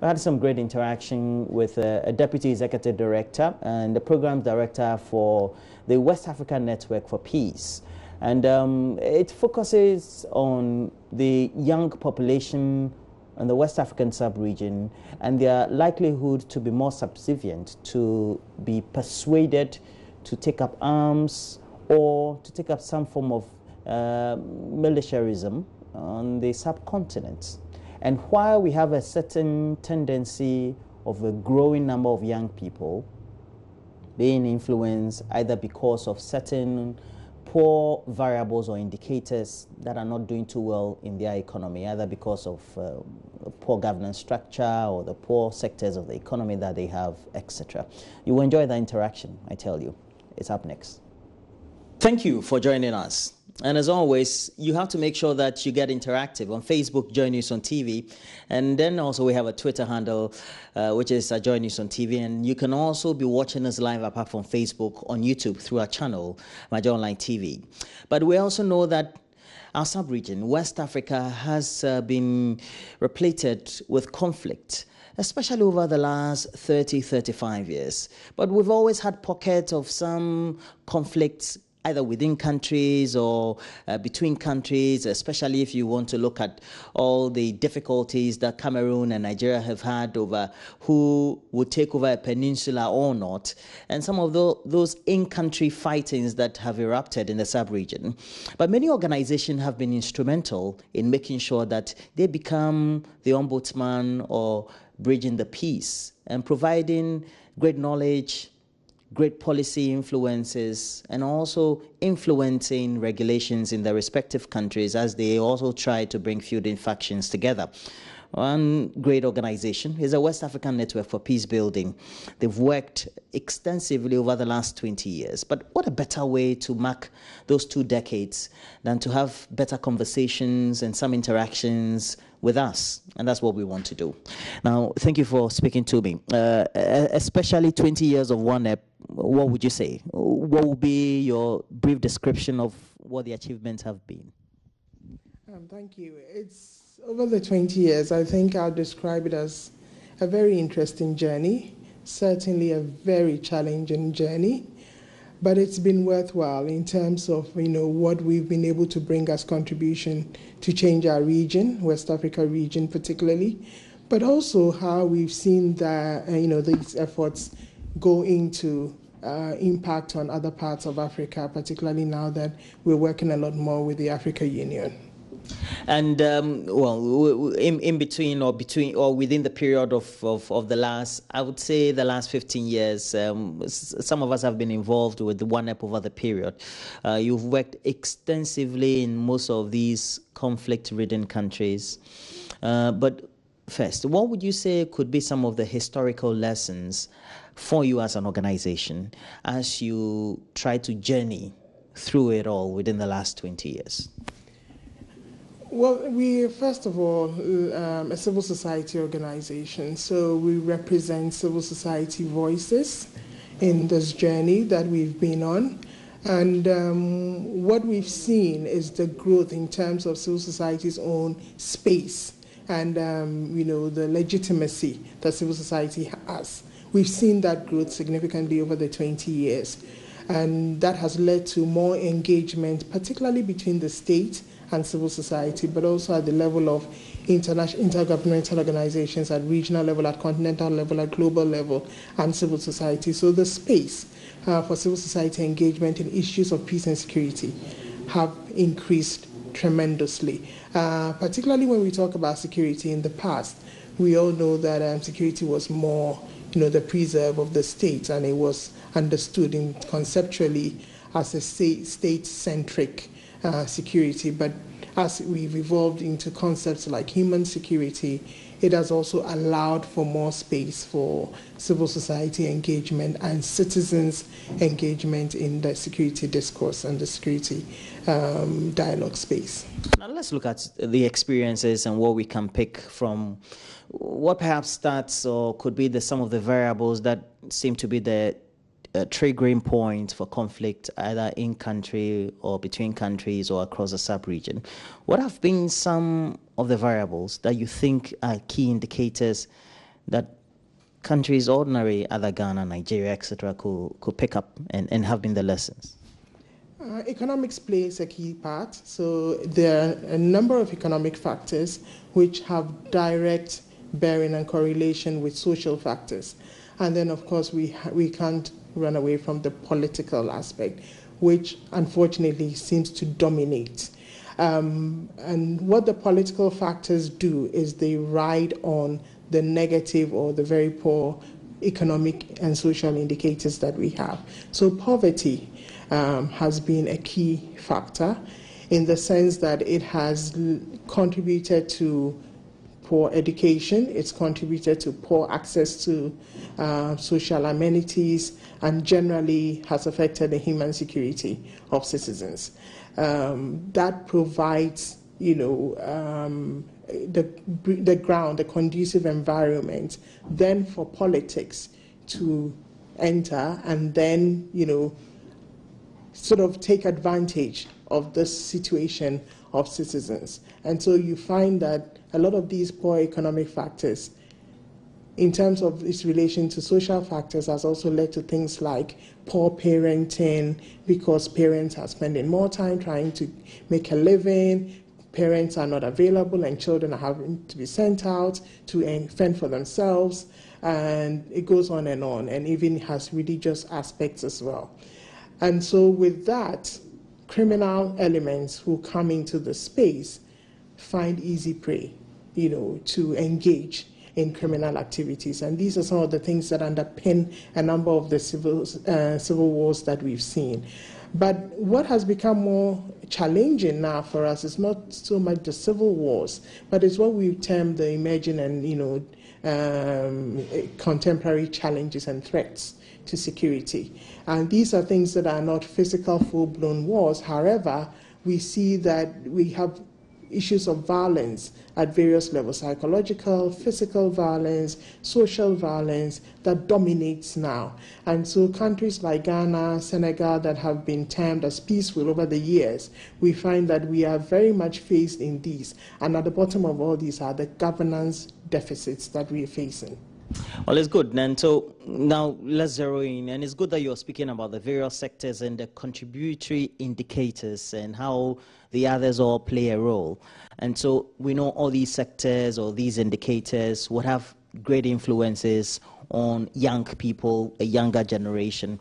I had some great interaction with a deputy executive director and the program director for the West African Network for Peace. And it focuses on the young population in the West African sub-region and their likelihood to be more subservient, to be persuaded to take up arms or to take up some form of militarism on the subcontinent. And while we have a certain tendency of a growing number of young people being influenced either because of certain poor variables or indicators that are not doing too well in their economy, either because of poor governance structure or the poor sectors of the economy that they have, etc. You will enjoy the interaction, I tell you. It's up next. Thank you for joining us. And as always, you have to make sure that you get interactive on Facebook, JoyNews on TV. And then also we have a Twitter handle, which is JoyNews on TV. And you can also be watching us live apart from Facebook on YouTube through our channel, Major Online TV. But we also know that our sub-region, West Africa, has been repleted with conflict, especially over the last 30, 35 years. But we've always had pockets of some conflicts either within countries or between countries, especially if you want to look at all the difficulties that Cameroon and Nigeria have had over who would take over a peninsula or not, and some of those in-country fightings that have erupted in the sub-region. But many organizations have been instrumental in making sure that they become the ombudsman or bridging the peace and providing great knowledge, great policy influences, and also influencing regulations in their respective countries as they also try to bring feuding factions together. One great organization is the West African Network for Peace Building. They've worked extensively over the last 20 years. But what a better way to mark those 2 decades than to have better conversations and some interactions with us, and that's what we want to do. Now, thank you for speaking to me. Especially 20 years of OneNep, what would you say? What would be your brief description of what the achievements have been? Thank you. It's over the 20 years, I think I'll describe it as a very interesting journey, certainly a very challenging journey, but it's been worthwhile in terms of what we've been able to bring as contribution to change our region, West Africa region particularly, but also how we've seen that these efforts go into impact on other parts of Africa, particularly now that we're working a lot more with the Africa Union. And in between or within the period of the last, I would say the last 15 years, some of us have been involved with the OneNep over the period. You've worked extensively in most of these conflict-ridden countries. But first, what would you say could be some of the historical lessons for you as an organization as you try to journey through it all within the last 20 years? Well, we first of all a civil society organization, so we represent civil society voices in this journey that we've been on. And what we've seen is the growth in terms of civil society's own space and the legitimacy that civil society has. We've seen that growth significantly over the 20 years, and that has led to more engagement, particularly between the state and civil society, but also at the level of intergovernmental organizations at regional level, at continental level, at global level, and civil society. So the space for civil society engagement in issues of peace and security have increased tremendously, particularly when we talk about security. In the past, we all know that security was more the preserve of the state, and it was understood conceptually as a state-centric security. But as we've evolved into concepts like human security, it has also allowed for more space for civil society engagement and citizens' engagement in the security discourse and the security dialogue space. Now let's look at the experiences and what we can pick from what perhaps starts or could be some of the variables that seem to be the triggering point for conflict, either in country or between countries or across the sub-region. What have been some of the variables that you think are key indicators that countries ordinary, other Ghana, Nigeria, etc., could pick up and have been the lessons? Economics plays a key part. So there are a number of economic factors which have direct bearing and correlation with social factors. And then, of course, we can't run away from the political aspect, which unfortunately seems to dominate. And what the political factors do is they ride on the negative or the very poor economic and social indicators that we have. So poverty has been a key factor in the sense that it has contributed to poor education, it's contributed to poor access to social amenities, and generally has affected the human security of citizens. That provides, the ground, the conducive environment, then for politics to enter and then, sort of take advantage of the situation of citizens. And so you find that a lot of these poor economic factors, in terms of its relation to social factors, has also led to things like poor parenting, because parents are spending more time trying to make a living, parents are not available, and children are having to be sent out to fend for themselves, and it goes on, and even has religious aspects as well. And so with that, criminal elements who come into the space find easy prey, to engage in criminal activities. And these are some of the things that underpin a number of the civil wars that we've seen. But what has become more challenging now for us is not so much the civil wars, but it's what we've termed the emerging and contemporary challenges and threats to security. And these are things that are not physical, full-blown wars. However, we see that we have issues of violence at various levels: psychological, physical violence, social violence, that dominates now. And so countries like Ghana, Senegal, that have been termed as peaceful over the years, we find that we are very much faced in these. And at the bottom of all these are the governance deficits that we are facing. Well, it's good. And so now let's zero in. And it's good that you're speaking about the various sectors and the contributory indicators and how the others all play a role. And so we know all these sectors or these indicators would have great influences on young people, a younger generation.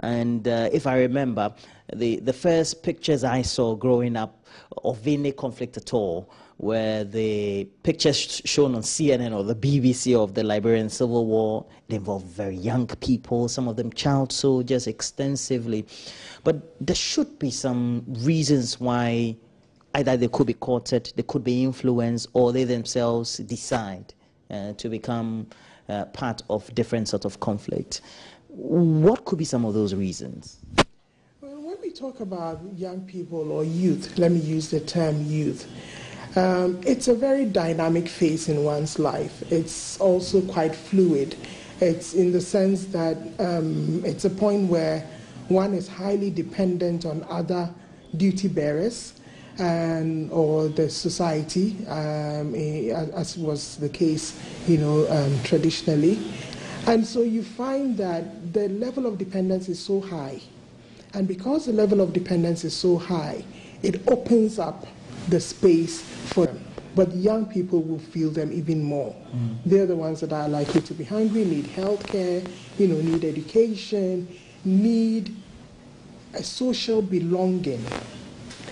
And if I remember, the first pictures I saw growing up of any conflict at all were the pictures shown on CNN or the BBC of the Liberian Civil War. They involved very young people, some of them child soldiers extensively. But there should be some reasons why either they could be courted, they could be influenced, or they themselves decide to become part of different sort of conflict. What could be some of those reasons? Well, when we talk about young people or youth, let me use the term youth, it's a very dynamic phase in one's life. It's also quite fluid. It's in the sense that it's a point where one is highly dependent on other duty bearers or the society, as was the case, traditionally. And so you find that the level of dependence is so high. And because the level of dependence is so high, it opens up the space for them. But young people will feel them even more. They're the ones that are likely to be hungry, need healthcare, need education, need a social belonging.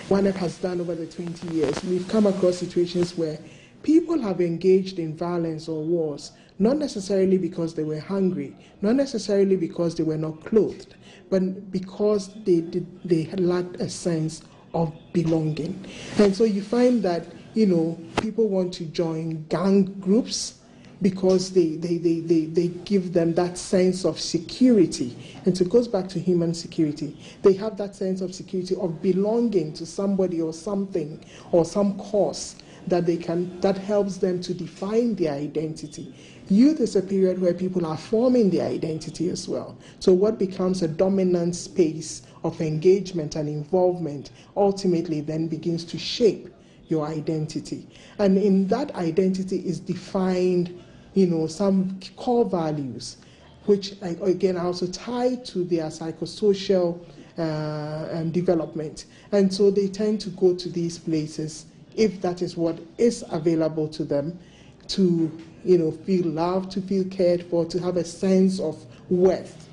One has done over the 20 years. We've come across situations where people have engaged in violence or wars, not necessarily because they were hungry, not necessarily because they were not clothed, but because they had lacked a sense of belonging. And so you find that, people want to join gang groups because they give them that sense of security. And so it goes back to human security. They have that sense of security, of belonging to somebody or something or some cause that helps them to define their identity. Youth is a period where people are forming their identity as well. So what becomes a dominant space of engagement and involvement ultimately then begins to shape your identity. And in that identity is defined some core values, which again are also tied to their psychosocial development. And so they tend to go to these places if that is what is available to them, to feel loved, to feel cared for, to have a sense of worth.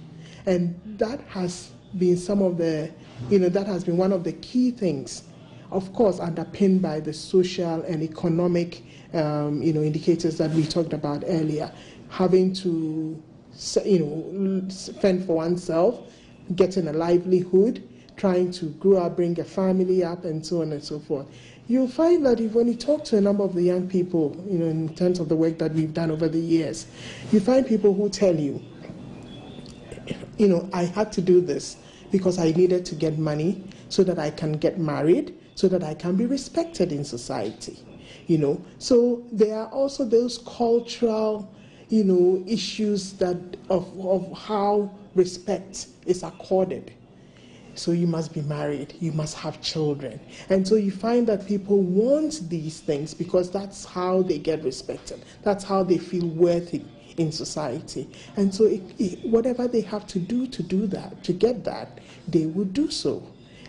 And that has been that has been one of the key things, of course, underpinned by the social and economic indicators that we talked about earlier, having to fend for oneself, getting a livelihood, trying to grow up, bring a family up, and so on and so forth. You'll find that when you talk to a number of the young people, in terms of the work that we've done over the years, you find people who tell you, I had to do this because I needed to get money so that I can get married, so that I can be respected in society. So there are also those cultural, issues that of how respect is accorded. So you must be married, you must have children. And so you find that people want these things because that's how they get respected. That's how they feel worthy in society. And so whatever they have to do that, to get that, they will do so.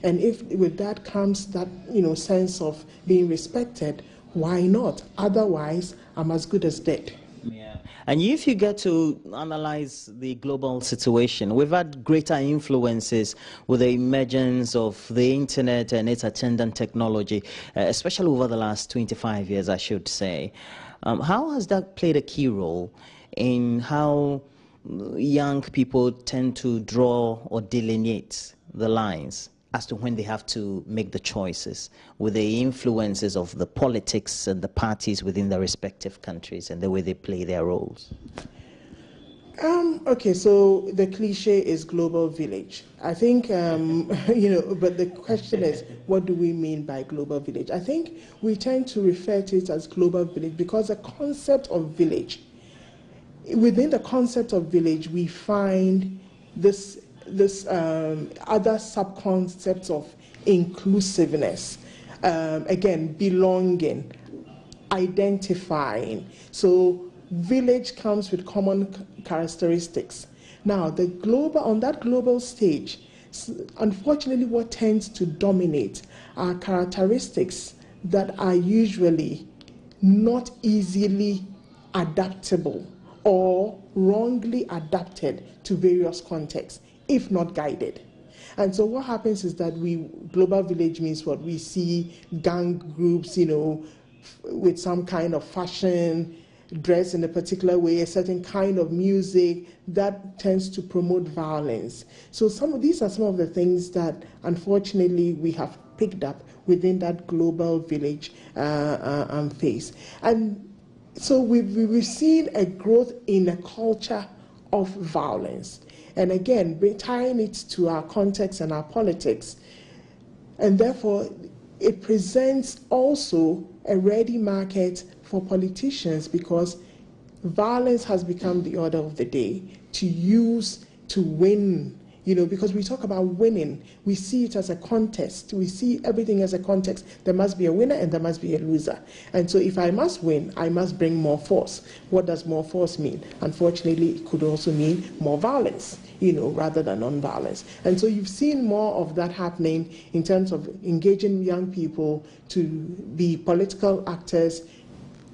And if with that comes that, sense of being respected, why not? Otherwise, I'm as good as dead. Yeah. And if you get to analyze the global situation, we've had greater influences with the emergence of the internet and its attendant technology, especially over the last 25 years, I should say. How has that played a key role in how young people tend to draw or delineate the lines as to when they have to make the choices with the influences of the politics and the parties within their respective countries and the way they play their roles? Okay, so the cliche is global village. I think, but the question is, what do we mean by global village? I think we tend to refer to it as global village because the concept of village, within the concept of village, we find this other sub-concepts of inclusiveness, again, belonging, identifying. So village comes with common characteristics. Now, on that global stage, unfortunately, what tends to dominate are characteristics that are usually not easily adaptable or wrongly adapted to various contexts, if not guided. And so what happens is that global village means what? We see gang groups, with some kind of fashion, dress in a particular way, a certain kind of music that tends to promote violence. So these are some of the things that unfortunately we have picked up within that global village phase. And so we've seen a growth in a culture of violence. And again, tying it to our context and our politics. And therefore, it presents also a ready market for politicians because violence has become the order of the day to use to win. Because we talk about winning, we see it as a contest. We see everything as a contest. There must be a winner and there must be a loser. And so if I must win, I must bring more force. What does more force mean? Unfortunately, it could also mean more violence, rather than non-violence. And so you've seen more of that happening in terms of engaging young people to be political actors,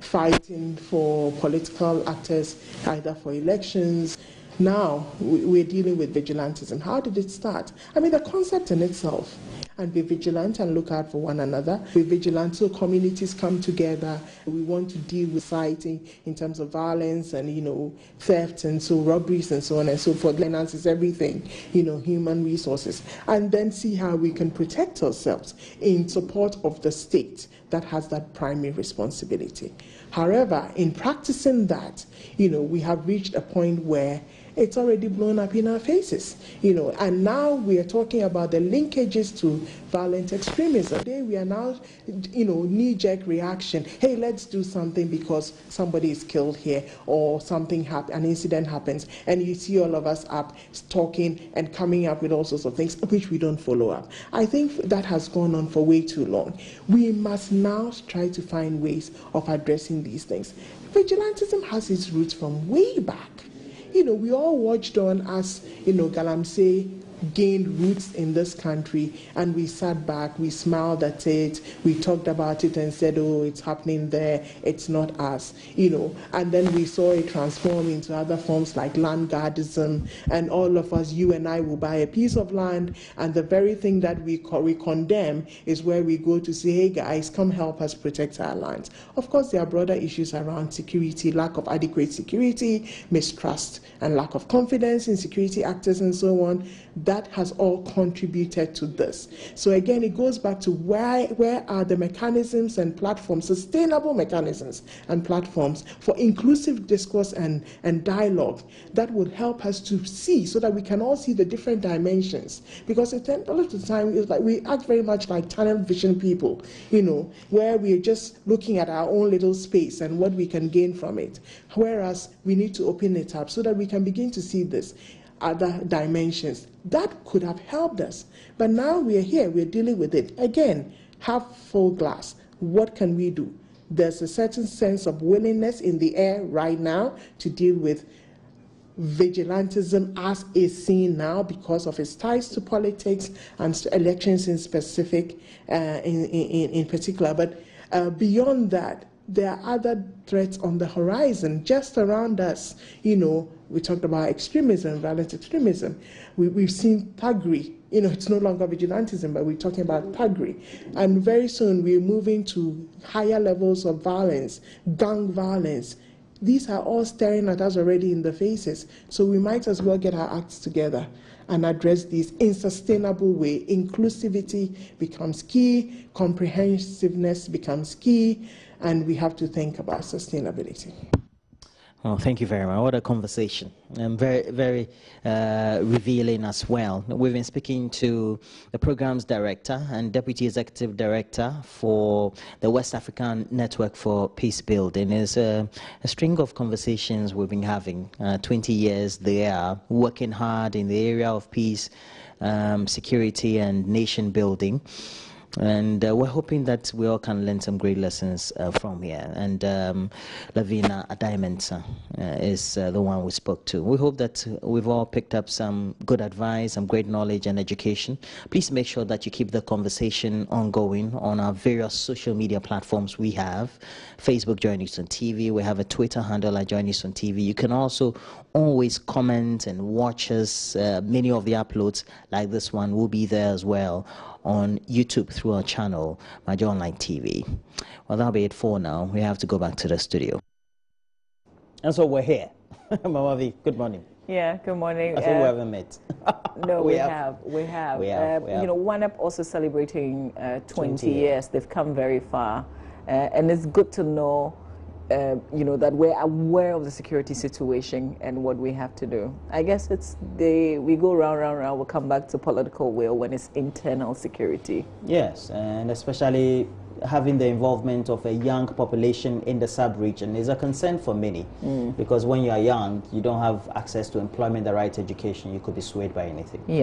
fighting for political actors, either for elections. Now, we're dealing with vigilantism. How did it start? I mean, the concept in itself, and be vigilant and look out for one another. Be vigilant so communities come together. We want to deal with society in terms of violence and, theft and so robberies and so on and so forth. Finance is everything, human resources. And then see how we can protect ourselves in support of the state that has that primary responsibility. However, in practicing that, we have reached a point where it's already blown up in our faces, you know. And now we are talking about the linkages to violent extremism. Today we are now, you know, knee-jerk reaction. Hey, let's do something because somebody is killed here or something an incident happens, and you see all of us up talking and coming up with all sorts of things which we don't follow up. I think that has gone on for way too long. We must now try to find ways of addressing these things. Vigilantism has its roots from way back. You know, we all watched on as, you know, Galamsey gained roots in this country, and we sat back, we smiled at it, we talked about it and said, oh, it's happening there, it's not us, you know. And then we saw it transform into other forms like land guardism, and all of us, you and I, will buy a piece of land, and the very thing that we condemn is where we go to say, hey guys, come help us protect our lands. Of course, there are broader issues around security, lack of adequate security, mistrust, and lack of confidence in security actors and so on. That has all contributed to this. So again, it goes back to where are the mechanisms and platforms, sustainable mechanisms and platforms for inclusive discourse and dialogue that would help us to see, so that we can all see the different dimensions. Because a lot of the time, it's like we act very much like tunnel vision people, you know, where we're just looking at our own little space and what we can gain from it. Whereas we need to open it up so that we can begin to see this other dimensions that could have helped us. But now we are here, we're dealing with it. Again, half full glass. What can we do? There's a certain sense of willingness in the air right now to deal with vigilantism as is seen now because of its ties to politics and elections in specific, in particular. But beyond that, there are other threats on the horizon just around us. You know, we talked about extremism, violent extremism. We've seen thuggery. You know, it's no longer vigilantism, but we're talking about thuggery. And very soon we're moving to higher levels of violence, gang violence. These are all staring at us already in the faces. So we might as well get our acts together and address these in a sustainable way. Inclusivity becomes key, comprehensiveness becomes key, and we have to think about sustainability. Oh, thank you very much. What a conversation. And very, very revealing as well. We've been speaking to the Programs Director and Deputy Executive Director for the West African Network for Peace Building. It's a string of conversations we've been having. 20 years they are working hard in the area of peace, security and nation building. And we're hoping that we all can learn some great lessons from here. And Lavina Addae-Mensah is the one we spoke to. We hope that we've all picked up some good advice, some great knowledge and education. Please make sure that you keep the conversation ongoing on our various social media platforms we have. Facebook, JoyNews on TV. We have a Twitter handle at JoyNews on TV. You can also always comment and watch us. Many of the uploads like this one will be there as well on YouTube through our channel, Major Online TV. Well, that'll be it for now. We have to go back to the studio. And so we're here. Mama V, good morning. Yeah, good morning. I think we haven't met. No, we have. You know, One Up also celebrating 20 years. They've come very far. And it's good to know you know, that we're aware of the security situation and what we have to do. I guess we go round, we'll come back to political will when it's internal security. Yes, and especially having the involvement of a young population in the sub-region is a concern for many, because when you are young, you don't have access to employment, the right education, you could be swayed by anything. Yeah.